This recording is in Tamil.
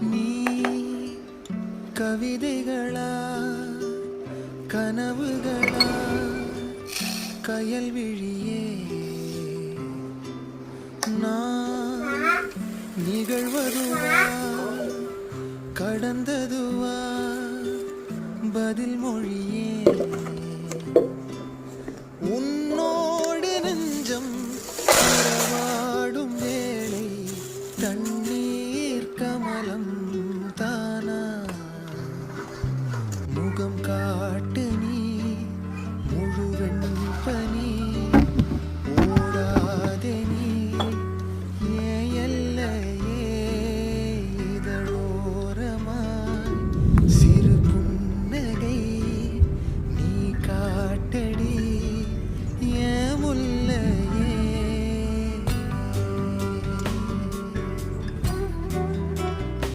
நீ கவிதைகளா கனவுகளா கயல் விழியே நான் நிகழ்வதுவா கடந்ததுவா பதில் மொழியே உன்னோடு நெஞ்சம் உறவாடும் வேளை தண்ணீர் கமலம்